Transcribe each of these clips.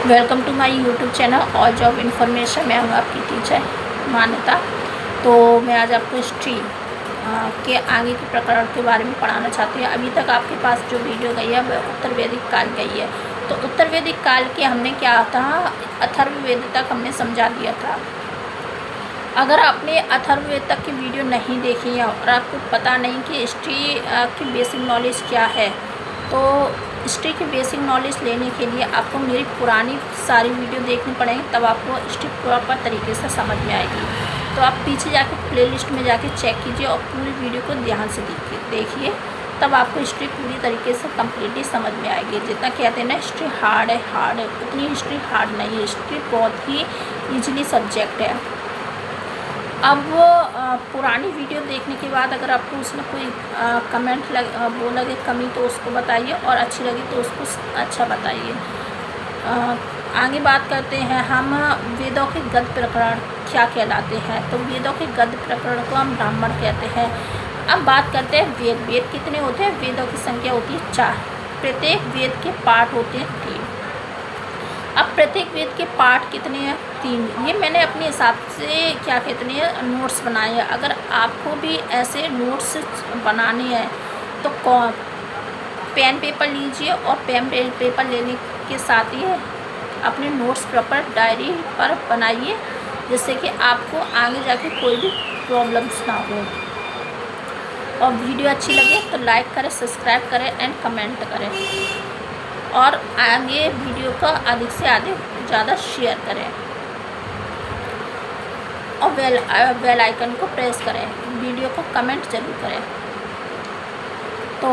Welcome to my YouTube channel all job information. मैं हूँ आपकी टीचर मान्यता। तो मैं आज आपको हिस्ट्री के आगे के प्रकरण के बारे में पढ़ाना चाहती हूँ। अभी तक आपके पास जो वीडियो गई है वह उत्तर वैदिक काल गई है। तो उत्तर वैदिक काल के हमने क्या था, अथर्ववेद तक हमने समझा दिया था। अगर आपने अथर्ववेद तक की वीडियो नहीं देखी है और आपको पता नहीं कि हिस्ट्री की बेसिक नॉलेज क्या है, तो हिस्ट्री की बेसिक नॉलेज लेने के लिए आपको मेरी पुरानी सारी वीडियो देखनी पड़ेगी, तब आपको हिस्ट्री प्रॉपर तरीके से समझ में आएगी। तो आप पीछे जाके प्लेलिस्ट में जाके चेक कीजिए और पूरी वीडियो को ध्यान से देखिए, तब आपको हिस्ट्री पूरी तरीके से कम्प्लीटली समझ में आएगी। जितना कहते हैं ना हिस्ट्री हार्ड है, उतनी हिस्ट्री हार्ड नहीं है। हिस्ट्री बहुत ही ईजिली सब्जेक्ट है। अब पुरानी वीडियो देखने के बाद अगर आपको उसमें कोई कमेंट वो लगे कमी, तो उसको बताइए, और अच्छी लगी तो उसको अच्छा बताइए। आगे बात करते हैं हम वेदों के गद्य प्रकरण क्या कहलाते हैं। तो वेदों के गद्य प्रकरण को हम ब्राह्मण कहते हैं। अब बात करते हैं वेद कितने होते हैं। वेदों की संख्या होती है 4। प्रत्येक वेद के पाठ होते हैं 3। अब प्रत्येक वेद के पाठ कितने हैं? 3। ये मैंने अपने हिसाब से क्या कहते हैं नोट्स बनाए हैं। अगर आपको भी ऐसे नोट्स बनाने हैं तो पेन पेपर लीजिए, और पेन पेपर लेने के साथ ही अपने नोट्स प्रॉपर डायरी पर बनाइए, जिससे कि आपको आगे जाके कोई भी प्रॉब्लम्स ना हो। और वीडियो अच्छी लगे तो लाइक करें, सब्सक्राइब करें एंड कमेंट करें, और आगे वीडियो को अधिक से अधिक ज़्यादा शेयर करें, और बेल आइकन को प्रेस करें। वीडियो को कमेंट जरूर करें। तो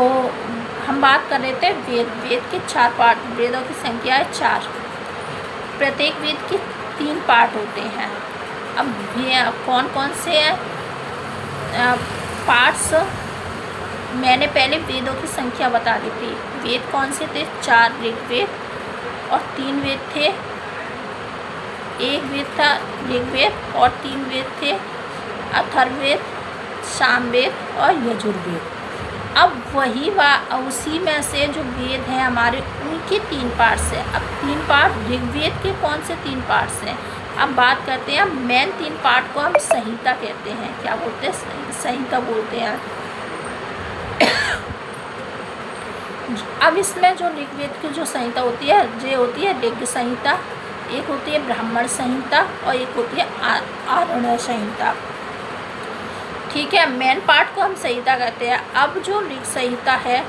हम बात कर रहे थे वेद के 4 पार्ट। वेदों की संख्या है 4। प्रत्येक वेद के 3 पार्ट होते हैं। अब ये कौन कौन से हैं पार्ट्स, मैंने पहले वेदों की संख्या बता दी थी। वेद कौन से थे? 4 ऋग्वेद और 3 वेद थे। एक वेद था ऋग्वेद और 3 वेद थे अथर्ववेद, सामवेद और यजुर्वेद। अब वही उसी में से जो वेद हैं हमारे, उनके 3 पार्ट्स हैं। अब 3 पार्ट ऋग्वेद के कौन से 3 पार्ट्स हैं? अब बात करते हैं मेन 3 पार्ट को हम संहिता कहते हैं। क्या बोलते हैं? संहिता बोलते हैं। अब इसमें जो ऋग्वेद की जो संहिता होती है, ये होती है ऋग संहिता, एक होती है ब्राह्मण संहिता, और एक होती है आरण्य संहिता। ठीक है, मेन पार्ट को हम संहिता कहते हैं। अब जो ऋग संहिता है,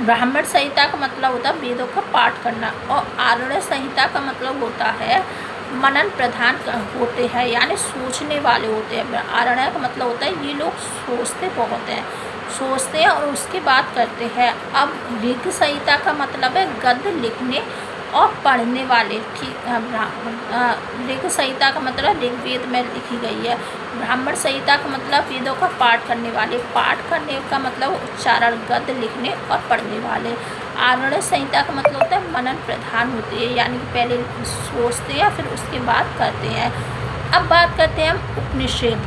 ब्राह्मण संहिता का मतलब होता है वेदों का पाठ करना, और आरण्य संहिता का मतलब होता है मनन प्रधान होते हैं, यानी सोचने वाले होते हैं। आरण्य का मतलब होता है ये लोग सोचते बहुत हैं, सोचते हैं और उसके बाद करते हैं। अब ऋग संहिता का मतलब है गद्य लिखने और पढ़ने वाले। ठीक, ऋग संहिता का मतलब ऋग्वेद में लिखी गई है। ब्राह्मण संहिता का मतलब वेदों का पाठ करने वाले। पाठ करने का मतलब उच्चारण, गद्य लिखने और पढ़ने वाले। आरण्य संहिता का मतलब होता है मनन प्रधान होती है, यानी कि पहले सोचते हैं फिर उसके बाद करते हैं। अब बात करते हैं हम उपनिषद।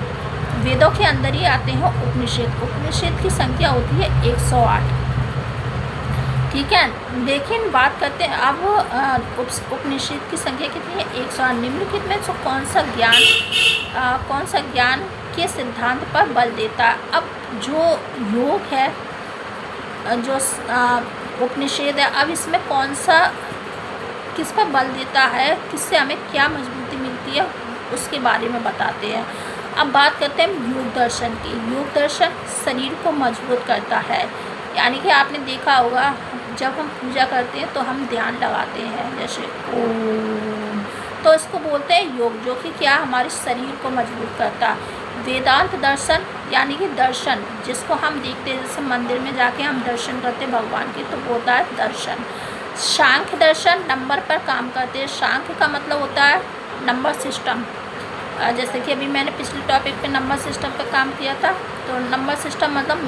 वेदों के अंदर ही आते हैं उपनिषद। उपनिषद की संख्या होती है 108। ठीक है, लेकिन बात करते हैं अब उपनिषद की संख्या कितनी है? 108। निम्नलिखित में कौन सा ज्ञान के सिद्धांत पर बल देता है? अब जो योग है, जो उपनिषद है, अब इसमें कौन सा किस पर बल देता है, किससे हमें क्या मजबूती मिलती है, उसके बारे में बताते हैं। अब बात करते हैं योग दर्शन की। योग दर्शन शरीर को मजबूत करता है, यानी कि आपने देखा होगा जब हम पूजा करते हैं तो हम ध्यान लगाते हैं, जैसे ओम, तो इसको बोलते हैं योग, जो कि क्या हमारे शरीर को मजबूत करता है। वेदांत दर्शन, यानी कि दर्शन जिसको हम देखते हैं, जैसे मंदिर में जाके हम दर्शन करते हैं भगवान के, तो होता है दर्शन। सांख्य दर्शन नंबर पर काम करते हैं। सांख्य का मतलब होता है नंबर सिस्टम। जैसे कि अभी मैंने पिछले टॉपिक पे नंबर सिस्टम पर काम किया था, तो नंबर सिस्टम मतलब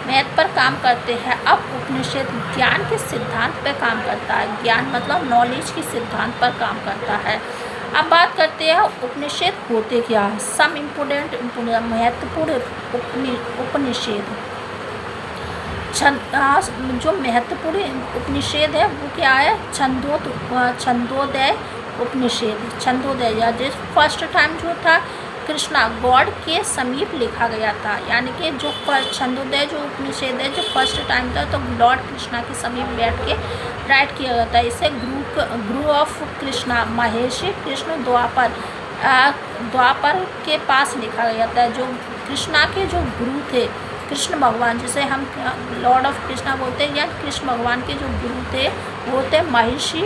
मैथ पर काम करते हैं। अब उपनिषद ज्ञान के सिद्धांत पर काम करता है। ज्ञान मतलब नॉलेज के सिद्धांत पर काम करता है। अब बात करते हैं उपनिषद होते क्या है। सम इम्पोर्टेंट महत्वपूर्ण उपनिषद। जो महत्वपूर्ण उपनिषद है वो क्या है, छंदोदय उपनिषद। छंदोदय या जो फर्स्ट टाइम जो था कृष्णा गॉड के समीप लिखा गया था, यानी कि जो छंदोदय जो उपनिषद है जो फर्स्ट टाइम था तो लॉर्ड कृष्णा के समीप बैठ के राइट किया गया था। इसे गुरु ऑफ कृष्णा महर्षि कृष्ण द्वापर के पास लिखा गया था। जो कृष्णा के जो गुरु थे कृष्ण भगवान, जिसे हम लॉर्ड ऑफ कृष्णा बोलते हैं, या कृष्ण भगवान के जो गुरु थे वो थे महर्षि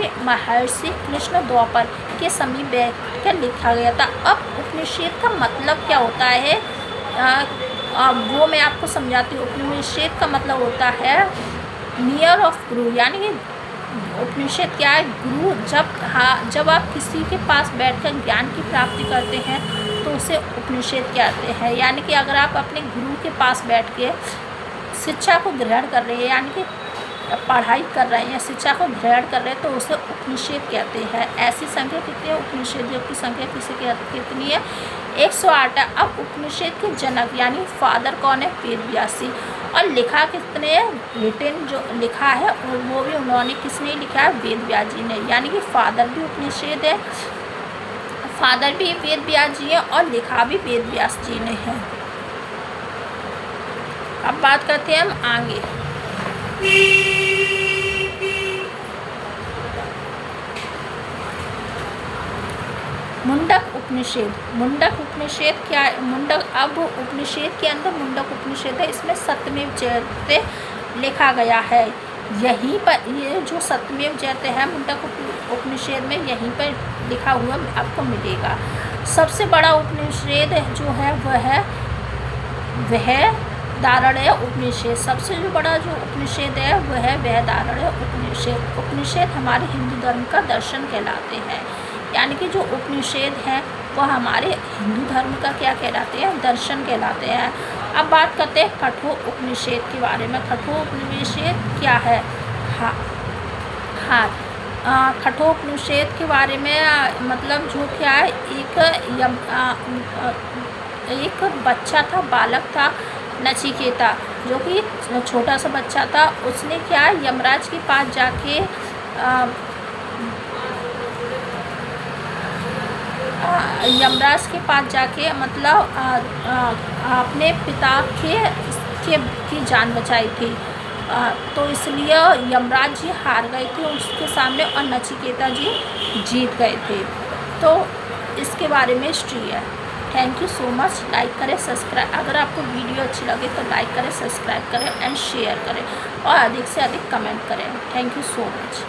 कृष्ण द्वापर के समीप बैठ कर लिखा गया था। अब उपनिषद का मतलब क्या होता है वो मैं आपको समझाती हूँ। उपनिषद का मतलब होता है नियर ऑफ गुरु, यानी कि उपनिषद क्या है, गुरु जब आप किसी के पास बैठकर ज्ञान की प्राप्ति करते हैं तो उसे उपनिषद कहते हैं। यानी कि अगर आप अपने गुरु के पास बैठ के शिक्षा को ग्रहण कर रहे हैं, यानी कि पढ़ाई कर रहे हैं, शिक्षा को ग्रहण कर रहे हैं, तो उसे उपनिषद कहते हैं। ऐसी संख्या कितनी है, उपनिषदों की संख्या कितनी है, 108 है। अब उपनिषद के जनक यानी फादर कौन है, वेद व्यासी। और लिखा किसने है, रिटन जो लिखा है और वो भी उन्होंने किसने लिखा है, वेद व्यास जी ने। यानी कि फादर भी उपनिषद है, फादर भी वेद व्यास जी है और लिखा भी वेद व्यास जी ने है। अब बात करते हैं हम आगे। मुंडक उपनिषद। मुंडक उपनिषद क्या है, अब उपनिषद के अंदर मुंडक उपनिषद है, इसमें सत्यमेव जयते लिखा गया है। यहीं पर ये जो सत्यमेव जयते है मुंडक उपनिषद में यहीं पर लिखा हुआ आपको मिलेगा। सबसे बड़ा उपनिषद जो है वह दारण्य उपनिषद। सबसे जो बड़ा जो उपनिषद है वह दारण्य उपनिषद। उपनिषद हमारे हिंदू धर्म का दर्शन कहलाते हैं, यानी कि जो उपनिषद हैं वो हमारे हिंदू धर्म का क्या कहलाते हैं, दर्शन कहलाते हैं। अब बात करते हैं कठोर उपनिषद के बारे में। कठोर उपनिषद क्या है, कठोर उपनिषद के बारे में मतलब जो क्या है, एक बच्चा था, बालक था नचिकेता, जो कि छोटा सा बच्चा था। उसने क्या यमराज के पास जाके मतलब अपने पिता की जान बचाई थी। तो इसलिए यमराज जी हार गए थे उसके सामने और नचिकेता जी जीत गए थे। तो इसके बारे में हिस्ट्री है। Thank you so much. Like करें, सब्सक्राइब, अगर आपको वीडियो अच्छी लगे तो लाइक करें, सब्सक्राइब करें एंड शेयर करें और अधिक से अधिक कमेंट करें। Thank you so much.